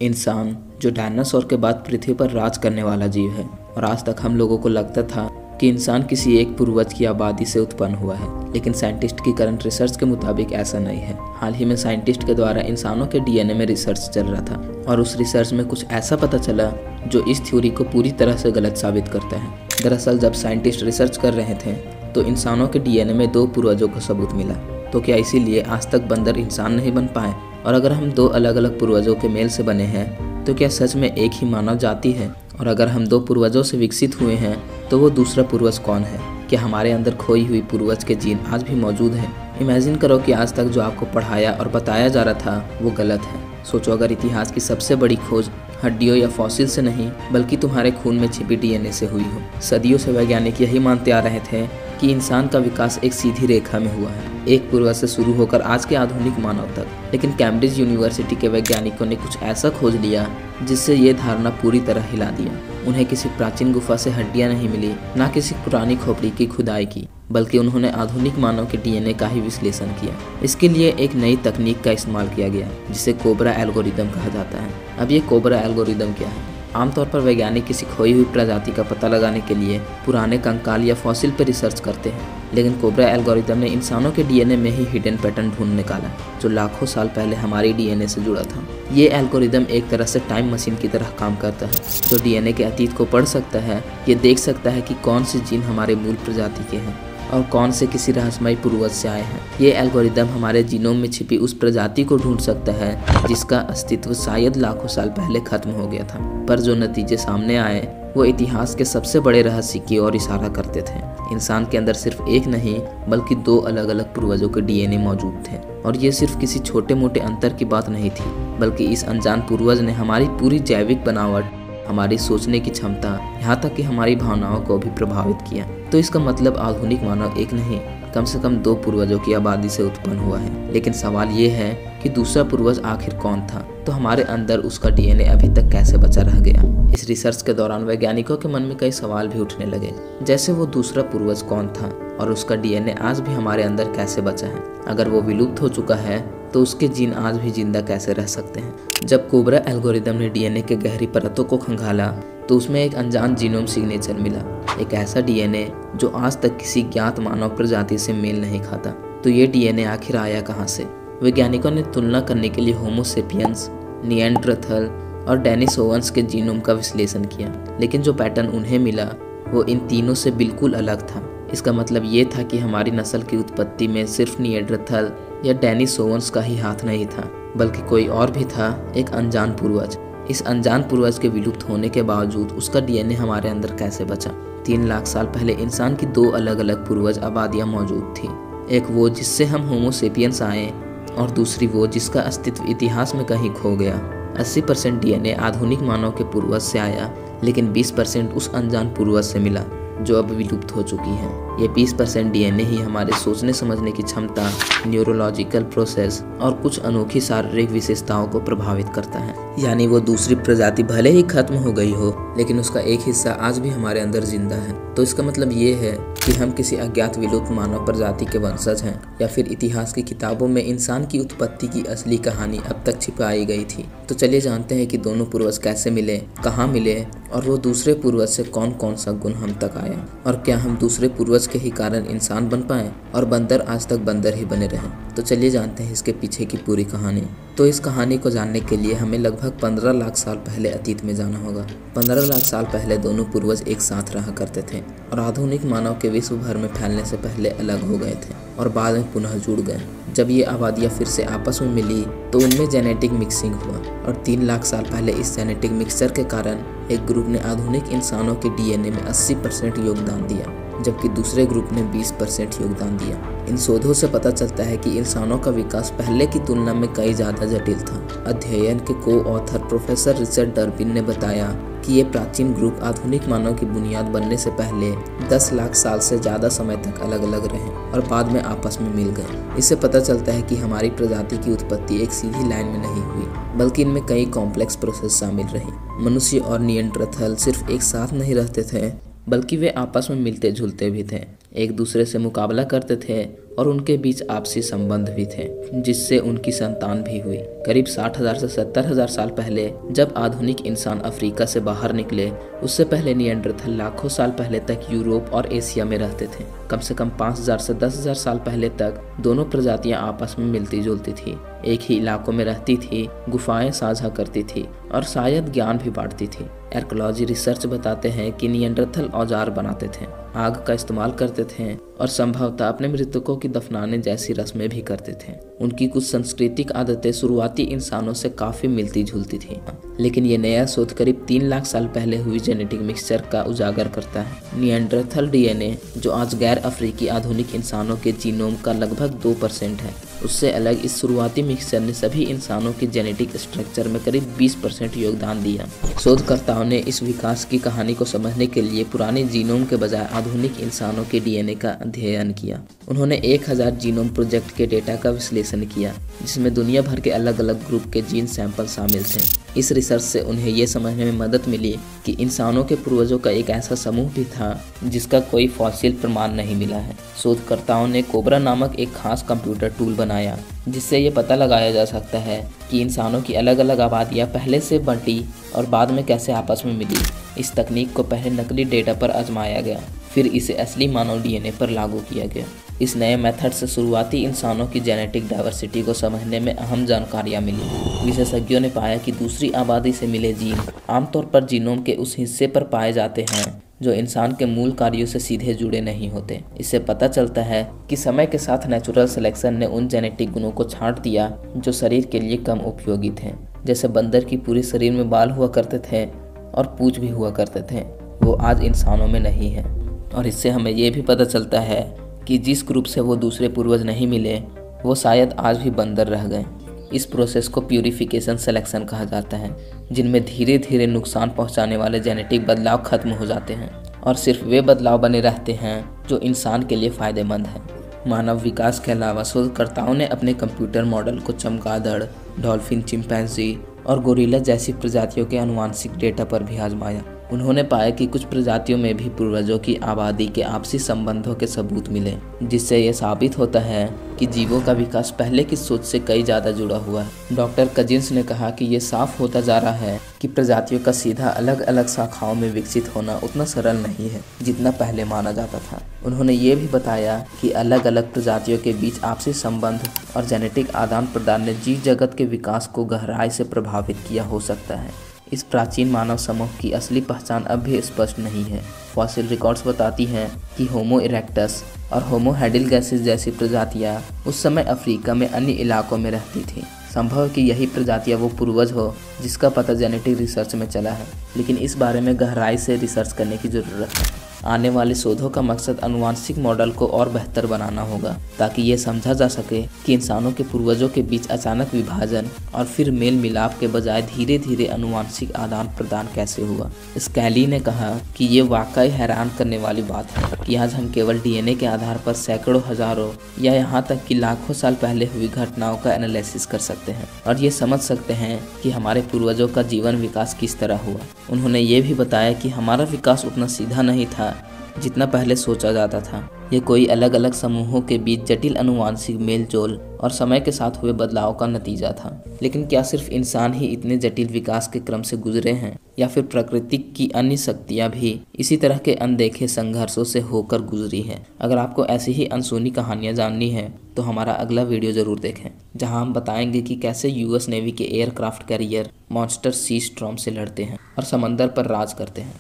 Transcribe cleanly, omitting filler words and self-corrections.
इंसान जो डायनासोर के बाद पृथ्वी पर राज करने वाला जीव है और आज तक हम लोगों को लगता था कि इंसान किसी एक पूर्वज की आबादी से उत्पन्न हुआ है, लेकिन साइंटिस्ट की करंट रिसर्च के मुताबिक ऐसा नहीं है। हाल ही में साइंटिस्ट के द्वारा इंसानों के डीएनए में रिसर्च चल रहा था और उस रिसर्च में कुछ ऐसा पता चला जो इस थ्योरी को पूरी तरह से गलत साबित करता है। दरअसल जब साइंटिस्ट रिसर्च कर रहे थे तो इंसानों के डीएनए में 2 पूर्वजों का सबूत मिला। तो क्या इसीलिए आज तक बंदर इंसान नहीं बन पाए? और अगर हम 2 अलग अलग पूर्वजों के मेल से बने हैं तो क्या सच में एक ही मानव जाति है? और अगर हम 2 पूर्वजों से विकसित हुए हैं तो वो दूसरा पूर्वज कौन है? क्या हमारे अंदर खोई हुई पूर्वज के जीन आज भी मौजूद हैं? इमेजिन करो कि आज तक जो आपको पढ़ाया और बताया जा रहा था वो गलत है। सोचो अगर इतिहास की सबसे बड़ी खोज हड्डियों या फॉसिल से नहीं बल्कि तुम्हारे खून में छिपी डीएनए से हुई हो। सदियों से वैज्ञानिक यही मानते आ रहे थे कि इंसान का विकास एक सीधी रेखा में हुआ है, एक पूर्वज से शुरू होकर आज के आधुनिक मानव तक। लेकिन कैम्ब्रिज यूनिवर्सिटी के वैज्ञानिकों ने कुछ ऐसा खोज लिया जिससे ये धारणा पूरी तरह हिला दिया। उन्हें किसी प्राचीन गुफा से हड्डियां नहीं मिली, ना किसी पुरानी खोपड़ी की खुदाई की, बल्कि उन्होंने आधुनिक मानव के डीएनए का ही विश्लेषण किया। इसके लिए एक नई तकनीक का इस्तेमाल किया गया जिसे कोबरा एल्गोरिदम कहा जाता है। अब ये कोबरा एल्गोरिदम क्या है? आमतौर पर वैज्ञानिक किसी खोई हुई प्रजाति का पता लगाने के लिए पुराने कंकाल या फॉसिल पर रिसर्च करते हैं, लेकिन कोबरा एल्गोरिदम ने इंसानों के डीएनए में ही हिडन पैटर्न ढूंढ निकाला जो लाखों साल पहले हमारी डीएनए से जुड़ा था। ये एल्गोरिदम एक तरह से टाइम मशीन की तरह काम करता है, जो डीएनए के अतीत को पढ़ सकता है। ये देख सकता है कि कौन से जीन हमारे मूल प्रजाति के हैं और कौन से किसी रहस्यमयी पूर्वज से आए हैं। ये एल्गोरिदम हमारे जीनोम में छिपी उस प्रजाति को ढूंढ सकता है जिसका अस्तित्व शायद लाखों साल पहले खत्म हो गया था। पर जो नतीजे सामने आए वो इतिहास के सबसे बड़े रहस्य की ओर इशारा करते थे। इंसान के अंदर सिर्फ एक नहीं बल्कि 2 अलग अलग पूर्वजों के डीएनए मौजूद थे और ये सिर्फ किसी छोटे मोटे अंतर की बात नहीं थी, बल्कि इस अनजान पूर्वज ने हमारी पूरी जैविक बनावट, हमारी सोचने की क्षमता, यहाँ तक कि हमारी भावनाओं को भी प्रभावित किया। तो इसका मतलब आधुनिक मानव एक नहीं, कम से कम 2 पूर्वजों की आबादी से उत्पन्न हुआ है। लेकिन सवाल ये है कि दूसरा पूर्वज आखिर कौन था? तो हमारे अंदर उसका डीएनए अभी तक कैसे बचा रह गया? इस रिसर्च के दौरान वैज्ञानिकों के मन में कई सवाल भी उठने लगे, जैसे वो दूसरा पूर्वज कौन था और उसका डीएनए आज भी हमारे अंदर कैसे बचा है? अगर वो विलुप्त हो चुका है तो उसके जीन आज भी जिंदा कैसे रह सकते हैं? जब कोबरा एल्गोरिदम ने डीएनए के गहरी परतों को खंगाला तो उसमें एक अनजान जीनोम सिग्नेचर मिला, एक ऐसा डीएनए जो आज तक किसी ज्ञात मानव प्रजाति से मेल नहीं खाता। तो ये डीएनए आखिर आया कहाँ से? वैज्ञानिकों ने तुलना करने के लिए होमो सेपियंस, निएंडरथल और डेनिसोवंस के जीनोम का विश्लेषण किया, लेकिन जो पैटर्न उन्हें मिला वो इन तीनों से बिल्कुल अलग था। इसका मतलब ये था कि हमारी नस्ल की उत्पत्ति में सिर्फ निएंडरथल या डेनिसोवंस का ही हाथ नहीं था, बल्कि कोई और भी था, एक अनजान पूर्वज। इस अनजान पूर्वज के विलुप्त होने के बावजूद उसका डीएनए हमारे अंदर कैसे बचा? 3 लाख साल पहले इंसान की 2 अलग अलग पूर्वज आबादियां मौजूद थी, एक वो जिससे हम होमो सेपियंस आए और दूसरी वो जिसका अस्तित्व इतिहास में कहीं खो गया। 80% डीएनए आधुनिक मानव के पूर्वज से आया, लेकिन 20% उस अनजान पूर्वज से मिला जो अब विलुप्त हो चुकी है। ये 20% डीएनए ही हमारे सोचने समझने की क्षमता, न्यूरोलॉजिकल प्रोसेस और कुछ अनोखी शारीरिक विशेषताओं को प्रभावित करता है। यानी वो दूसरी प्रजाति भले ही खत्म हो गई हो, लेकिन उसका एक हिस्सा आज भी हमारे अंदर जिंदा है। तो इसका मतलब ये है कि हम किसी अज्ञात विलुप्त मानव प्रजाति के वंशज हैं, या फिर इतिहास की किताबों में इंसान की उत्पत्ति की असली कहानी अब तक छिपाई गई थी। तो चलिए जानते हैं कि दोनों पूर्वज कैसे मिले, कहाँ मिले और वो दूसरे पूर्वज से कौन कौन सा गुण हम तक आया, और क्या हम दूसरे पूर्वज के ही कारण इंसान बन पाए और बंदर आज तक बंदर ही बने रहे। तो चलिए जानते हैं इसके पीछे की पूरी कहानी। तो इस कहानी को जानने के लिए हमें लगभग 15 लाख साल पहले अतीत में जाना होगा। 15 लाख साल पहले दोनों पूर्वज एक साथ रहा करते थे और आधुनिक मानव के विश्व भर में फैलने से पहले अलग हो गए थे और बाद में पुनः जुड़ गए। जब ये आबादियाँ फिर से आपस में मिली तो उनमें जेनेटिक मिक्सिंग हुआ और 3 लाख साल पहले इस जेनेटिक मिक्सचर के कारण एक ग्रुप ने आधुनिक इंसानों के डीएनए में 80% योगदान दिया, जबकि दूसरे ग्रुप ने 20% योगदान दिया। इन शोधों से पता चलता है कि इंसानों का विकास पहले की तुलना में कई ज़्यादा जटिल था। अध्ययन के को-ऑथर प्रोफेसर रिचर्ड डर्बिन ने बताया कि ये प्राचीन ग्रुप आधुनिक मानव की बुनियाद बनने से पहले 10 लाख साल से ज़्यादा समय तक अलग अलग रहे और बाद में आपस में मिल गए। इससे पता चलता है कि हमारी प्रजाति की उत्पत्ति एक सीधी लाइन में नहीं हुई, बल्कि इनमें कई कॉम्प्लेक्स प्रोसेस शामिल रही। मनुष्य और निएंडरथल सिर्फ एक साथ नहीं रहते थे, बल्कि वे आपस में मिलते जुलते भी थे, एक दूसरे से मुकाबला करते थे और उनके बीच आपसी संबंध भी थे, जिससे उनकी संतान भी हुई। करीब 60,000 से 70,000 साल पहले जब आधुनिक इंसान अफ्रीका से बाहर निकले, उससे पहले निएंडरथल लाखों साल पहले तक यूरोप और एशिया में रहते थे। कम से कम 5,000 से 10,000 साल पहले तक दोनों प्रजातियां आपस में मिलती जुलती थी, एक ही इलाकों में रहती थी, गुफाएं साझा करती थी और शायद ज्ञान भी बांटती थी। आर्कियोलॉजी रिसर्च बताते हैं कि निएंडरथल औजार बनाते थे, आग का इस्तेमाल करते थे और संभवतः अपने मृतकों की दफनाने जैसी रस्में भी करते थे। उनकी कुछ सांस्कृतिक आदतें शुरुआती इंसानों से काफी मिलती जुलती थी, लेकिन ये नया शोध करीब 3 लाख साल पहले हुई जेनेटिक मिक्सचर का उजागर करता है। निएंडरथल डीएनए, जो आज गैर अफ्रीकी आधुनिक इंसानों के जीनोम का लगभग 2% है, उससे अलग इस शुरुआती मिक्सचर ने सभी इंसानों के जेनेटिक स्ट्रक्चर में करीब 20% योगदान दिया। शोधकर्ताओं ने इस विकास की कहानी को समझने के लिए पुराने जीनोम के बजाय आधुनिक इंसानों के डीएनए का अध्ययन किया। उन्होंने 1000 जीनोम प्रोजेक्ट के डेटा का विश्लेषण किया, जिसमें दुनिया भर के अलग अलग ग्रुप के जीन सैंपल शामिल थे। इस रिसर्च से उन्हें ये समझने में मदद मिली कि इंसानों के पूर्वजों का एक ऐसा समूह भी था जिसका कोई फॉसिल प्रमाण नहीं मिला है। शोधकर्ताओं ने कोबरा नामक एक खास कंप्यूटर टूल बनाया, जिससे ये पता लगाया जा सकता है कि इंसानों की अलग अलग आबादियाँ पहले से बंटी और बाद में कैसे आपस में मिली। इस तकनीक को पहले नकली डेटा पर आजमाया गया, फिर इसे असली मानव डीएनए पर लागू किया गया। इस नए मेथड से शुरुआती इंसानों की जेनेटिक डाइवर्सिटी को समझने में अहम जानकारियां मिली। विशेषज्ञों ने पाया कि दूसरी आबादी से मिले जीन आमतौर पर जीनोम के उस हिस्से पर पाए जाते हैं जो इंसान के मूल कार्यों से सीधे जुड़े नहीं होते। इससे पता चलता है कि समय के साथ नेचुरल सिलेक्शन ने उन जेनेटिक गुणों को छांट दिया जो शरीर के लिए कम उपयोगी थे। जैसे बंदर की पूरे शरीर में बाल हुआ करते थे और पूंछ भी हुआ करते थे, वो आज इंसानों में नहीं है। और इससे हमें ये भी पता चलता है कि जिस ग्रुप से वो दूसरे पूर्वज नहीं मिले, वो शायद आज भी बंदर रह गए। इस प्रोसेस को प्यूरिफिकेशन सिलेक्शन कहा जाता है, जिनमें धीरे धीरे नुकसान पहुंचाने वाले जेनेटिक बदलाव खत्म हो जाते हैं और सिर्फ वे बदलाव बने रहते हैं जो इंसान के लिए फ़ायदेमंद हैं। मानव विकास के अलावा शोधकर्ताओं ने अपने कंप्यूटर मॉडल को चमगादड़, डॉल्फिन, चिंपैंजी और गोरिल्ला जैसी प्रजातियों के आनुवंशिक डेटा पर भी आजमाया। उन्होंने पाया कि कुछ प्रजातियों में भी पूर्वजों की आबादी के आपसी संबंधों के सबूत मिले, जिससे यह साबित होता है कि जीवों का विकास पहले की सोच से कई ज़्यादा जुड़ा हुआ है। डॉक्टर कजिन्स ने कहा कि ये साफ होता जा रहा है कि प्रजातियों का सीधा अलग अलग शाखाओं में विकसित होना उतना सरल नहीं है जितना पहले माना जाता था। उन्होंने ये भी बताया कि अलग अलग प्रजातियों के बीच आपसी संबंध और जेनेटिक आदान प्रदान ने जीव जगत के विकास को गहराई से प्रभावित किया हो सकता है। इस प्राचीन मानव समूह की असली पहचान अब भी स्पष्ट नहीं है। फॉसिल रिकॉर्ड्स बताती हैं कि होमो इरेक्टस और होमो हैडिलगैसिस जैसी प्रजातियां उस समय अफ्रीका में अन्य इलाकों में रहती थीं। संभव है कि यही प्रजातियां वो पूर्वज हो जिसका पता जेनेटिक रिसर्च में चला है, लेकिन इस बारे में गहराई से रिसर्च करने की ज़रूरत है। आने वाले शोधों का मकसद आनुवंशिक मॉडल को और बेहतर बनाना होगा, ताकि ये समझा जा सके कि इंसानों के पूर्वजों के बीच अचानक विभाजन और फिर मेल मिलाप के बजाय धीरे धीरे आनुवंशिक आदान प्रदान कैसे हुआ। स्कैली ने कहा कि ये वाकई हैरान करने वाली बात है कि आज हम केवल डीएनए के आधार पर सैकड़ों, हजारों या यहाँ तक कि लाखों साल पहले हुई घटनाओं का एनालिसिस कर सकते हैं और ये समझ सकते हैं कि हमारे पूर्वजों का जीवन विकास किस तरह हुआ। उन्होंने ये भी बताया कि हमारा विकास उतना सीधा नहीं था जितना पहले सोचा जाता था। ये कोई अलग अलग समूहों के बीच जटिल आनुवंशिक मेल जोल और समय के साथ हुए बदलाव का नतीजा था। लेकिन क्या सिर्फ इंसान ही इतने जटिल विकास के क्रम से गुजरे हैं, या फिर प्रकृति की अन्य शक्तियाँ भी इसी तरह के अनदेखे संघर्षों से होकर गुजरी हैं? अगर आपको ऐसी ही अनसुनी कहानियाँ जाननी है तो हमारा अगला वीडियो ज़रूर देखें, जहाँ हम बताएंगे कि कैसे यूएस नेवी के एयरक्राफ्ट कैरियर मॉन्स्टर सी स्टॉर्म से लड़ते हैं और समंदर पर राज करते हैं।